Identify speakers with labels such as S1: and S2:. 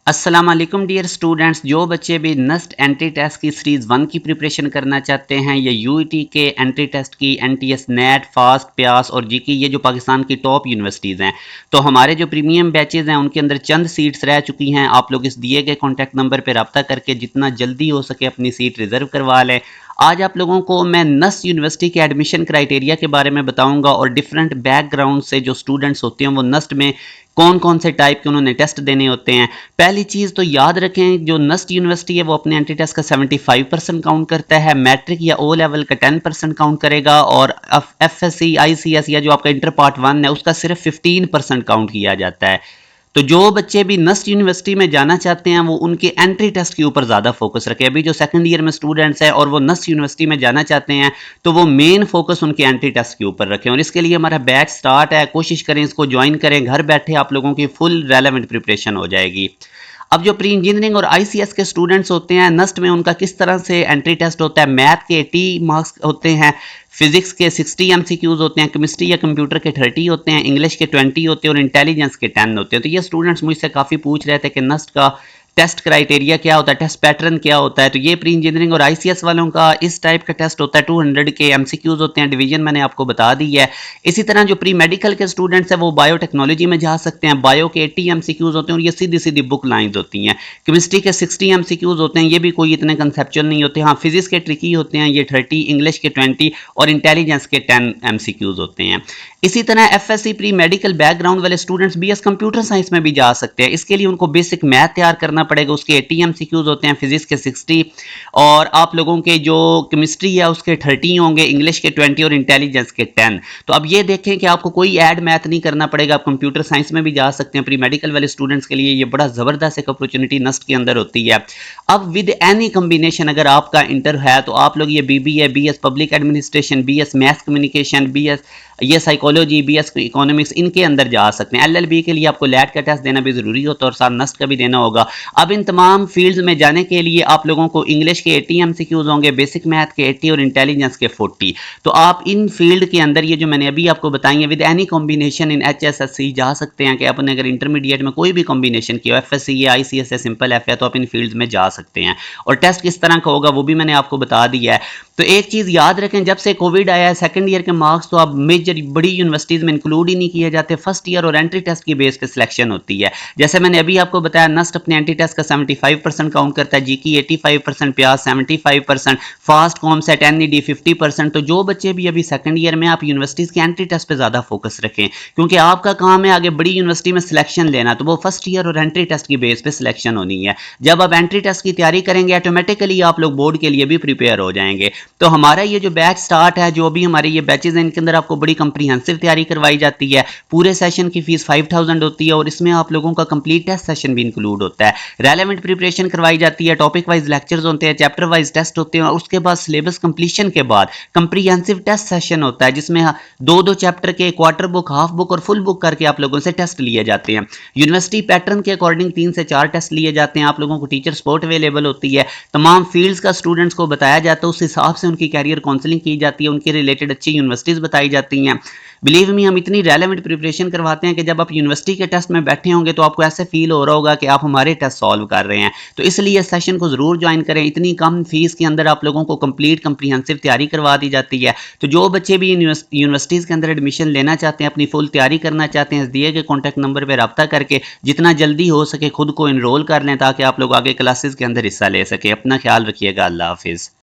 S1: अस्सलाम वालेकुम dear students. जो बच्चे भी नस्ट एंट्री टेस्ट की सीरीज़ 1 की प्रिपरेशन करना चाहते हैं या यूईटी के एंट्री टेस्ट की, एनटीएस नेट, फास्ट, प्यास और जीके, ये जो पाकिस्तान की टॉप यूनिवर्सिटीज़ हैं, तो हमारे जो प्रीमियम बैचेज़ हैं उनके अंदर चंद सीट्स रह चुकी हैं। आप लोग इस दिए गए कॉन्टैक्ट नंबर पर रब्ता करके जितना जल्दी हो सके अपनी सीट रिज़र्व करवा लें। आज आप लोगों को मैं नस्ट यूनिवर्सिटी के एडमिशन क्राइटेरिया के बारे में बताऊंगा और डिफरेंट बैकग्राउंड से जो स्टूडेंट्स होते हैं वो नस्ट में कौन कौन से टाइप के उन्होंने टेस्ट देने होते हैं। पहली चीज़ तो याद रखें, जो नस्ट यूनिवर्सिटी है वो अपने एंट्री टेस्ट का 75% काउंट करता है, मैट्रिक या ओ लेवल का 10% काउंट करेगा और एफएससी, आईसीएस या जो आपका इंटर पार्ट 1 है उसका सिर्फ 15% काउंट किया जाता है। तो जो बच्चे भी नस्ट यूनिवर्सिटी में जाना चाहते हैं वो उनके एंट्री टेस्ट के ऊपर ज़्यादा फोकस रखें। अभी जो सेकंड ईयर में स्टूडेंट्स हैं और वो नस्ट यूनिवर्सिटी में जाना चाहते हैं तो वो मेन फोकस उनके एंट्री टेस्ट के ऊपर रखें और इसके लिए हमारा बैच स्टार्ट है। कोशिश करें इसको ज्वाइन करें, घर बैठे आप लोगों की फुल रेलेवेंट प्रिपरेशन हो जाएगी। अब जो प्री इंजीनियरिंग और आईसीएस के स्टूडेंट्स होते हैं, नस्ट में उनका किस तरह से एंट्री टेस्ट होता है। मैथ के 80 मार्क्स होते हैं, फिजिक्स के 60 एमसीक्यूज होते हैं, केमिस्ट्री या कंप्यूटर के 30 होते हैं, इंग्लिश के 20 होते हैं और इंटेलिजेंस के 10 होते हैं। तो ये स्टूडेंट्स मुझसे काफ़ी पूछ रहे थे कि नस्ट का टेस्ट क्राइटेरिया क्या होता है, टेस्ट पैटर्न क्या होता है। तो ये प्री इंजीनियरिंग और आईसीएस वालों का इस टाइप का टेस्ट होता है। 200 के एमसीक्यूज होते हैं, डिवीजन मैंने आपको बता दी है। इसी तरह जो प्री मेडिकल के स्टूडेंट्स हैं वो बायोटेक्नोलॉजी में जा सकते हैं। बायो के 80 एमसीक्यूज होते हैं और ये सीधी सीधी बुक लाइन्स होती हैं। केमिस्ट्री के 60 एमसीक्यूज होते हैं, ये भी कोई इतने कंसेप्चुअल नहीं होते। हाँ, फिजिक्स के ट्रिकी होते हैं, ये 30, इंग्लिश के 20 और इंटेलिजेंस के 10 एमसीक्यूज होते हैं। इसी तरह एफएससी प्री मेडिकल बैकग्राउंड वाले स्टूडेंट्स बीएस कंप्यूटर साइंस में भी जा सकते हैं। इसके लिए उनको बेसिक मैथ तैयार करना पड़ेगा, उसके 80 एमसीक्यूज होते हैं, फिजिक्स के 60 और आप लोगों के जो केमिस्ट्री है उसके 30 होंगे, इंग्लिश के 20 और इंटेलिजेंस के 10। तो अब ये देखें कि आपको कोई ऐड मैथ नहीं करना पड़ेगा, आप कंप्यूटर साइंस में भी जा सकते हैं। प्री मेडिकल वाले स्टूडेंट्स के लिए ये बड़ा ज़बरदस्त एक अपॉर्चुनिटी नस्ट के अंदर होती है। अब विद एनी कम्बिनेशन अगर आपका इंटर है तो आप लोग ये BBA, BS public administration, BS math communication, BS ये साइकोलॉजी, बीएस इकोनॉमिक्स, इनके अंदर जा सकते हैं। एलएलबी के लिए आपको लैट का टेस्ट देना भी ज़रूरी होता है और साथ नस्ट का भी देना होगा। अब इन तमाम फील्ड्स में जाने के लिए आप लोगों को इंग्लिश के 80 एमसीक्यूज होंगे, बेसिक मैथ के 80 और इंटेलिजेंस के 40। तो आप इन फील्ड के अंदर ये जो मैंने अभी आपको बताई है with any combination in HSSC जा सकते हैं कि आपने अगर इंटरमीडिएट में कोई भी कॉम्बिनेशन किया, एफएससी या आईसीएस या सिंपल एफ है, तो आप इन फील्ड्स में जा सकते हैं। और टेस्ट किस तरह का होगा वो भी मैंने आपको बता दिया है। तो एक चीज़ याद रखें, जब से कोविड आया है सेकंड ईयर के मार्क्स तो अब मेजर बड़ी यूनिवर्सिटीज़ में इंक्लूड ही नहीं किए जाते। फर्स्ट ईयर और एंट्री टेस्ट की बेस पे सिलेक्शन होती है। जैसे मैंने अभी आपको बताया, नस्ट अपने एंट्री टेस्ट का 75% काउंट करता है, जीकी 85%, प्यास 75%, फास्ट कॉमसेट एनईडी 50%। तो जो बच्चे भी अभी सेकंड ईयर में, आप यूनिवर्सिटीज़ के एंट्री टेस्ट पे ज़्यादा फोकस रखें क्योंकि आपका काम है आगे बड़ी यूनिवर्सिटी में सिलेक्शन लेना, तो वो फर्स्ट ईयर और एंट्री टेस्ट की बेस पे सिलेक्शन होनी है। जब आप एंट्री टेस्ट की तैयारी करेंगे ऑटोमेटिकली आप लोग बोर्ड के लिए भी प्रिपेयर हो जाएंगे। तो हमारा ये जो बैच स्टार्ट है, जो भी हमारे ये बैचेज हैं, इनके अंदर आपको बड़ी कंप्रीहेंसिव तैयारी करवाई जाती है। पूरे सेशन की फीस 5000 होती है और इसमें आप लोगों का कंप्लीट टेस्ट सेशन भी इंक्लूड होता है। रेलेवेंट प्रिपरेशन करवाई जाती है, टॉपिक वाइज लेक्चर्स होते हैं, चैप्टर वाइज टेस्ट होते हैं और उसके बाद सिलेबस कंप्लीशन के बाद कंप्रीहेंसिव टेस्ट सेशन होता है जिसमें दो दो चैप्टर के क्वार्टर बुक, हाफ बुक और फुल बुक करके आप लोगों से टेस्ट लिए जाते हैं। यूनिवर्सिटी पैटर्न के अकॉर्डिंग 3 से 4 टेस्ट लिए जाते हैं। आप लोगों को टीचर सपोर्ट अवेलेबल होती है, तमाम फील्ड्स का स्टूडेंट्स को बताया जाता है, उस हिसाब से उनकी कैरियर काउंसलिंग की जाती है, उनके रिलेटेड अच्छी यूनिवर्सिटीज़ बताई जाती हैं। बिलीव मी, हम इतनी रेलेवेंट प्रिपरेशन करवाते हैं कि जब आप यूनिवर्सिटी के टेस्ट में बैठे होंगे तो आपको ऐसे फील हो रहा होगा कि आप हमारे टेस्ट सॉल्व कर रहे हैं। तो इसलिए इस सेशन को ज़रूर ज्वाइन करें। इतनी कम फीस के अंदर आप लोगों को कंप्लीट कंप्रीहेंसिव तैयारी करवा दी जाती है। तो जो बच्चे भी यूनिवर्सिटीज़ के अंदर एडमिशन लेना चाहते हैं, अपनी फुल तैयारी करना चाहते हैं, इस दिए गए कॉन्टैक्ट नंबर पर रब्ता करके जितना जल्दी हो सके खुद को इनरोल कर लें ताकि आप लोग आगे क्लासेस के अंदर हिस्सा ले सकें। अपना ख्याल रखिएगा। अल्लाह हाफिज़।